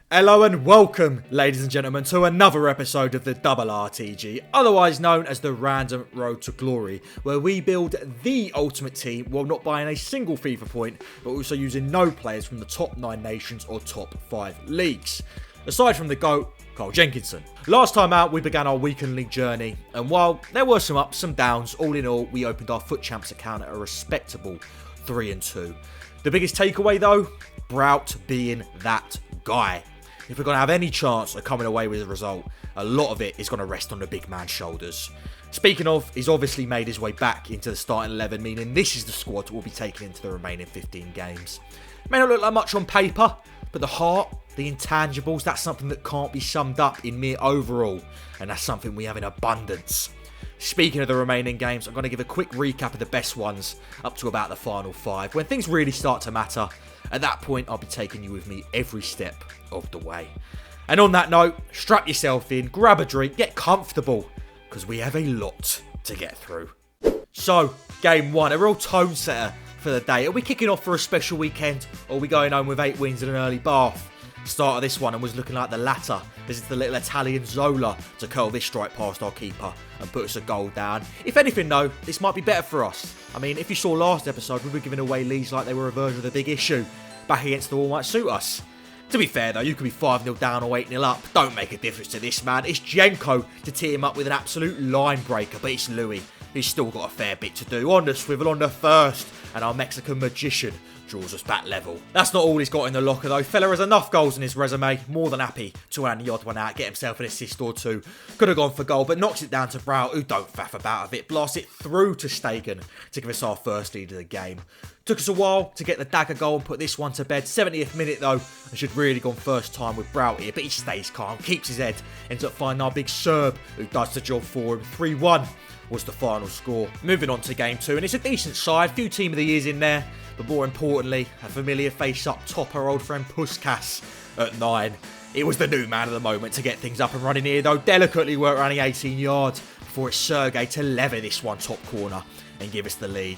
Hello and welcome, ladies and gentlemen, to another episode of the RRTG, otherwise known as the Random Road to Glory, where we build the ultimate team while not buying a single FIFA point, but also using no players from the top 9 nations or top 5 leagues. Aside from the GOAT, Carl Jenkinson. Last time out, we began our weekend league journey, and while there were some ups, some downs, all in all, we opened our Foot Champs account at a respectable 3-2. The biggest takeaway though, Brout being that guy. If we're going to have any chance of coming away with a result, a lot of it is going to rest on the big man's shoulders. Speaking of, he's obviously made his way back into the starting 11, meaning this is the squad that will be taken into the remaining 15 games. May not look like much on paper, but the heart, the intangibles, that's something that can't be summed up in mere overall, and that's something we have in abundance. Speaking of the remaining games, I'm going to give a quick recap of the best ones up to about the final 5, when things really start to matter. At that point, I'll be taking you with me every step of the way. And on that note, strap yourself in, grab a drink, get comfortable, because we have a lot to get through. So, game 1, a real tone setter for the day. Are we kicking off for a special weekend, or are we going home with 8 wins and an early bath? Start of this one and was looking like the latter. This is the little Italian Zola to curl this strike past our keeper and put us a goal down. If anything though, this might be better for us. I mean, if you saw last episode, we were giving away leads like they were a version of the Big Issue. Back against the wall might suit us. To be fair though, you could be 5-0 down or 8-0 up. Don't make a difference to this man. It's Jenko to tee him up with an absolute line breaker, but it's Louis. He's still got a fair bit to do. On the swivel, on the first, and our Mexican magician draws us back level. That's not all he's got in the locker though. Fella has enough goals in his resume. More than happy to hand the odd one out, get himself an assist or two. Could have gone for goal, but knocks it down to Brow, who don't faff about of it. Blasts it through to Stegen to give us our first lead of the game. Took us a while to get the dagger goal and put this one to bed. 70th minute though, I should really gone first time with Brout here, but he stays calm, keeps his head, ends up finding our big Serb who does the job for him. 3-1 was the final score. Moving on to game 2, and it's a decent side, few team of the years in there, but more importantly, a familiar face up top, our old friend Puskas at 9. It was the new man of the moment to get things up and running here though, delicately worked around the 18 yards before it's Sergei to lever this one top corner and give us the lead.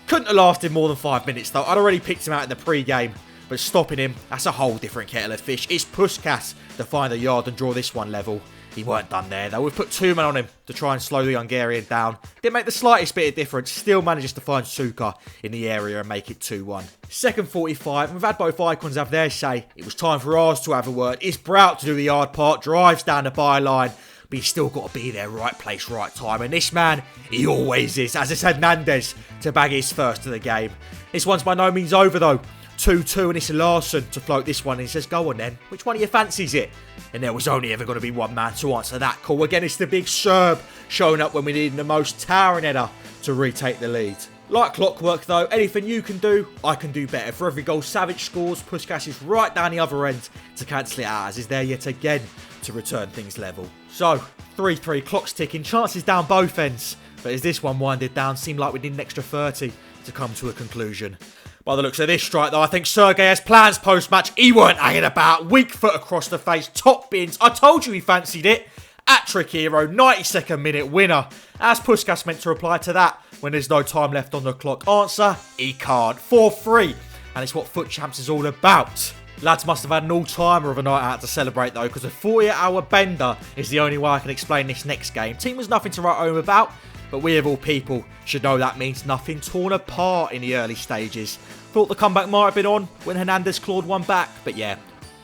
Couldn't have lasted more than 5 minutes though. I'd already picked him out in the pre-game, but stopping him, that's a whole different kettle of fish. It's Puskas to find the yard and draw this one level. He weren't done there though. We've put 2 men on him to try and slow the Hungarian down. Didn't make the slightest bit of difference. Still manages to find Suka in the area and make it 2-1. Second 45, and we've had both icons have their say. It was time for ours to have a word. It's Brout to do the yard part, drives down the byline, but he's still got to be there, right place, right time. And this man, he always is, as it's Hernandez to bag his first of the game. This one's by no means over though. 2-2, and it's Larson to float this one, and he says, go on then, which one of you fancies it? And there was only ever going to be one man to answer that call. Again, it's the big Serb showing up when we need him the most, towering header to retake the lead. Like clockwork though, anything you can do, I can do better. For every goal Savage scores, Puskas is right down the other end to cancel it out, as is there yet again to return things level. So, 3-3, clock's ticking, chances down both ends. But as this one winded down, seemed like we need an extra 30 to come to a conclusion. By the looks of this strike though, I think Sergei has plans post-match. He weren't hanging about. Weak foot across the face, top bins. I told you he fancied it. Hat-trick hero, 92nd minute winner. As Puskas meant to reply to that when there's no time left on the clock? Answer, he can't. 4-3. And it's what Foot Champs is all about. Lads must have had an all-timer of a night out to celebrate though, because a 48-hour bender is the only way I can explain this next game. Team was nothing to write home about, but we of all people should know that means nothing. Torn apart in the early stages. Thought the comeback might have been on when Hernandez clawed one back, but yeah,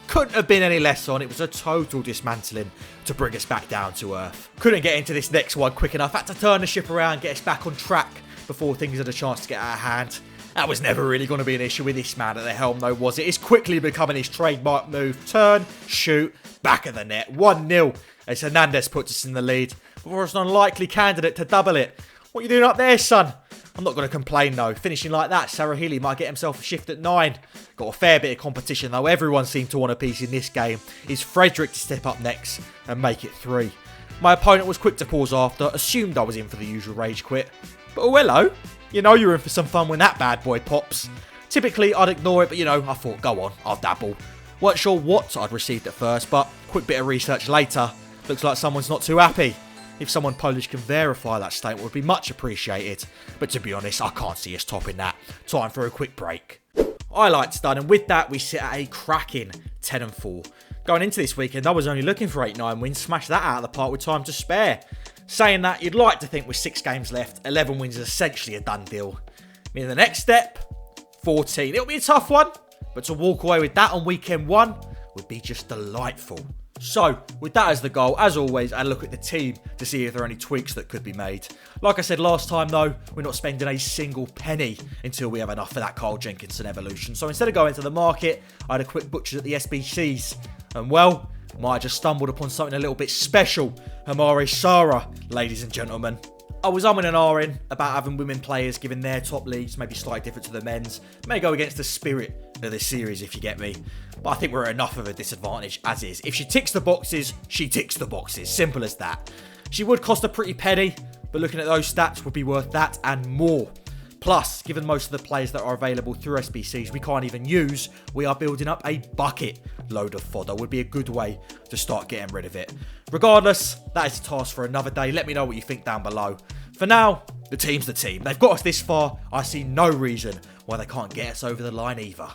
couldn't have been any less on. It was a total dismantling to bring us back down to earth. Couldn't get into this next one quick enough. Had to turn the ship around, get us back on track before things had a chance to get out of hand. That was never really going to be an issue with this man at the helm though, was it? It's quickly becoming his trademark move. Turn, shoot, back of the net. 1-0 as Hernandez puts us in the lead before it's an unlikely candidate to double it. What you doing up there, son? I'm not going to complain though. Finishing like that, Sarahili might get himself a shift at 9. Got a fair bit of competition though. Everyone seemed to want a piece in this game. Is Frederick to step up next and make it 3. My opponent was quick to pause after, assumed I was in for the usual rage quit. But oh hello, you know you're in for some fun when that bad boy pops. Typically I'd ignore it, but you know, I thought go on, I'll dabble. Weren't sure what I'd received at first, but quick bit of research later, looks like someone's not too happy. If someone Polish can verify that statement, would be much appreciated. But to be honest, I can't see us topping that. Time for a quick break. Highlights done, and with that we sit at a cracking 10-4. Going into this weekend, I was only looking for 8-9 wins, smash that out of the park with time to spare. Saying that, you'd like to think with 6 games left, 11 wins is essentially a done deal. Meaning the next step, 14. It'll be a tough one, but to walk away with that on weekend 1 would be just delightful. So, with that as the goal, as always, I look at the team to see if there are any tweaks that could be made. Like I said last time though, we're not spending a single penny until we have enough for that Carl Jenkinson evolution. So instead of going to the market, I had a quick butcher at the SBCs. And well, might have just stumbled upon something a little bit special. Amare Sarah, ladies and gentlemen. I was umming and ahhing about having women players given their top leagues, maybe slightly different to the men's. May go against the spirit of this series, if you get me. But I think we're at enough of a disadvantage as is. If she ticks the boxes, she ticks the boxes. Simple as that. She would cost a pretty penny, but looking at those stats would be worth that and more. Plus, given most of the players that are available through SBCs we can't even use, we are building up a bucket load of fodder. Would be a good way to start getting rid of it. Regardless, that is a task for another day. Let me know what you think down below. For now, the team's the team. They've got us this far. I see no reason why they can't get us over the line either.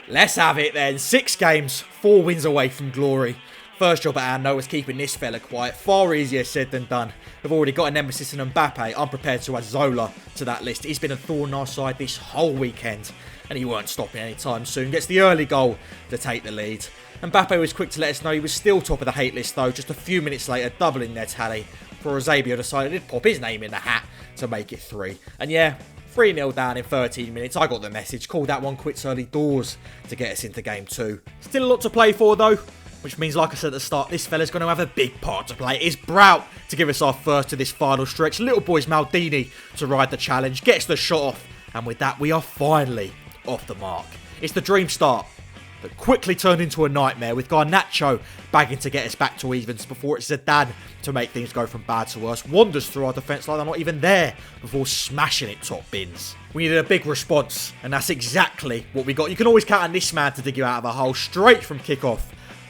Let's have it then. 6 games, 4 wins away from glory. First job at hand, though, was keeping this fella quiet. Far easier said than done. We've already got a nemesis in Mbappe. I'm prepared to add Zola to that list. He's been a thorn in our side this whole weekend, and he weren't stopping anytime soon. Gets the early goal to take the lead. Mbappe was quick to let us know he was still top of the hate list, though, just a few minutes later, doubling their tally. Before Eusebio decided to pop his name in the hat to make it 3. And yeah, 3-0 down in 13 minutes. I got the message. Called that one quits early doors to get us into game 2. Still a lot to play for, though. Which means, like I said at the start, this fella's going to have a big part to play. It's Brout to give us our first of this final stretch. Little boy's Maldini to ride the challenge. Gets the shot off. And with that, we are finally off the mark. It's the dream start that quickly turned into a nightmare with Garnacho bagging to get us back to evens before it's Zidane to make things go from bad to worse. Wanders through our defence line, they're not even there before smashing it top bins. We needed a big response, and that's exactly what we got. You can always count on this man to dig you out of a hole straight from kickoff.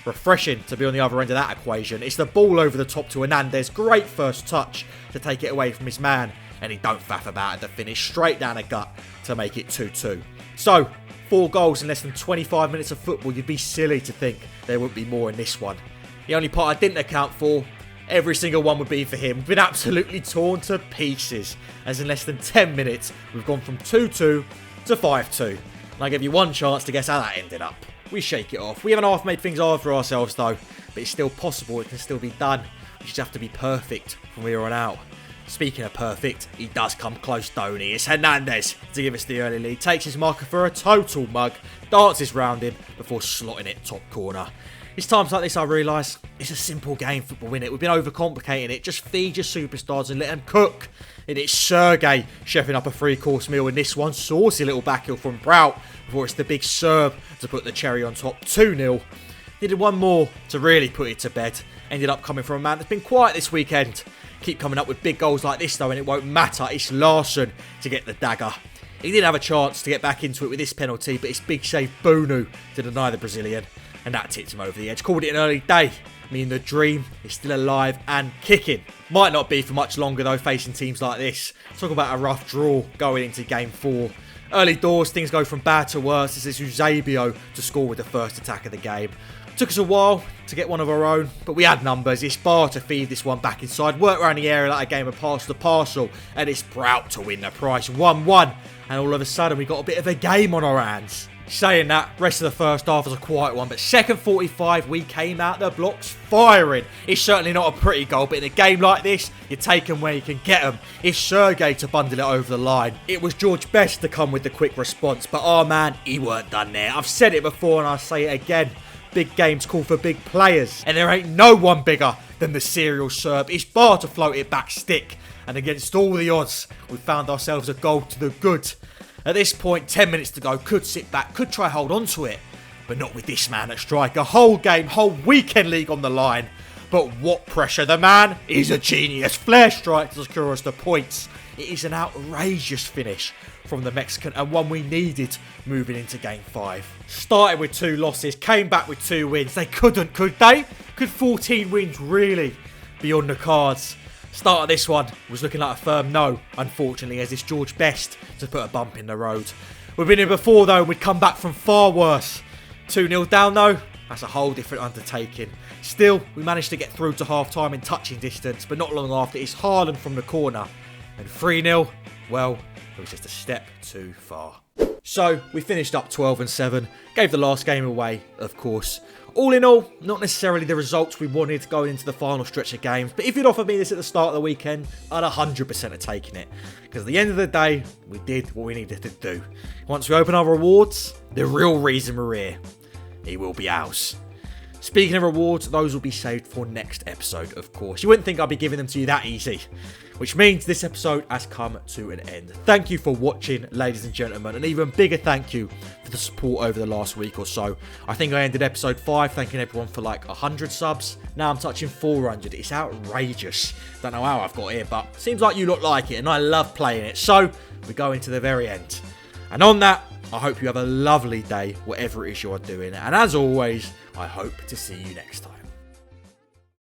Refreshing to be on the other end of that equation. It's the ball over the top to Hernandez. Great first touch to take it away from his man, and he don't faff about it to finish straight down the gut to make it 2-2. So, 4 goals in less than 25 minutes of football. You'd be silly to think there wouldn't be more in this one. The only part I didn't account for, every single one would be for him. We've been absolutely torn to pieces, as in less than 10 minutes, we've gone from 2-2 to 5-2. And I give you one chance to guess how that ended up. We shake it off. We haven't half made things hard for ourselves though, but it's still possible. It can still be done. We just have to be perfect from here on out. Speaking of perfect, he does come close, don't he? It's Hernandez to give us the early lead. Takes his marker for a total mug. Dances round him before slotting it top corner. It's times like this I realise it's a simple game, football, innit? We've been overcomplicating it. Just feed your superstars and let them cook. And it's Sergey chefing up a 3-course meal in this one. Saucy little backheel from Brout before it's the big Serb to put the cherry on top. 2-0. Needed one more to really put it to bed. Ended up coming from a man that's been quiet this weekend. Keep coming up with big goals like this though, and it won't matter. It's Larson to get the dagger. He did have a chance to get back into it with this penalty, but it's big save Bunu to deny the Brazilian, and that tipped him over the edge. Called it an early day, meaning the dream is still alive and kicking. Might not be for much longer though, facing teams like this. Talk about a rough draw going into game 4. Early doors, things go from bad to worse. This is Eusebio to score with the first attack of the game. Took us a while to get one of our own, but we had numbers. It's Bar to feed this one back inside. Work around the area like a game of pass the parcel, and it's Brout to win the prize. 1-1, and all of a sudden we got a bit of a game on our hands. Saying that, rest of the first half was a quiet one, but second 45 we came out the blocks firing. It's certainly not a pretty goal, but in a game like this, you take them where you can get them. It's Sergey to bundle it over the line. It was George Best to come with the quick response, but our man, he weren't done there. I've said it before and I'll say it again. Big games call for big players, and there ain't no one bigger than the serial Serb. It's Bar to float it back stick, and against all the odds, we found ourselves a goal to the good. At this point, 10 minutes to go, could sit back, could try hold on to it, but not with this man at strike. A whole game, whole weekend league on the line. But what pressure, the man is a genius. Flare strike to secure us the points. It is an outrageous finish from the Mexican, and one we needed moving into game 5. Started with 2 losses, came back with 2 wins. They couldn't, could they? Could 14 wins really be on the cards? Start of this one was looking like a firm no, unfortunately, as it's George Best to put a bump in the road. We've been here before though, and we'd come back from far worse. 2-0 down though, that's a whole different undertaking. Still, we managed to get through to half-time in touching distance, but not long after, it's Haaland from the corner. And 3-0, well, it was just a step too far. So, we finished up 12-7, gave the last game away, of course. All in all, not necessarily the results we wanted going into the final stretch of games, but if you'd offered me this at the start of the weekend, I'd 100% have taken it. Because at the end of the day, we did what we needed to do. Once we open our rewards, the real reason we're here, it will be ours. Speaking of rewards, those will be saved for next episode, of course. You wouldn't think I'd be giving them to you that easy. Which means this episode has come to an end. Thank you for watching, ladies and gentlemen. An even bigger thank you for the support over the last week or so. I think I ended episode 5 thanking everyone for like 100 subs. Now I'm touching 400. It's outrageous. Don't know how I've got here, but seems like you lot like it and I love playing it. So we're going to the very end. And on that, I hope you have a lovely day, whatever it is you are doing. And as always, I hope to see you next time.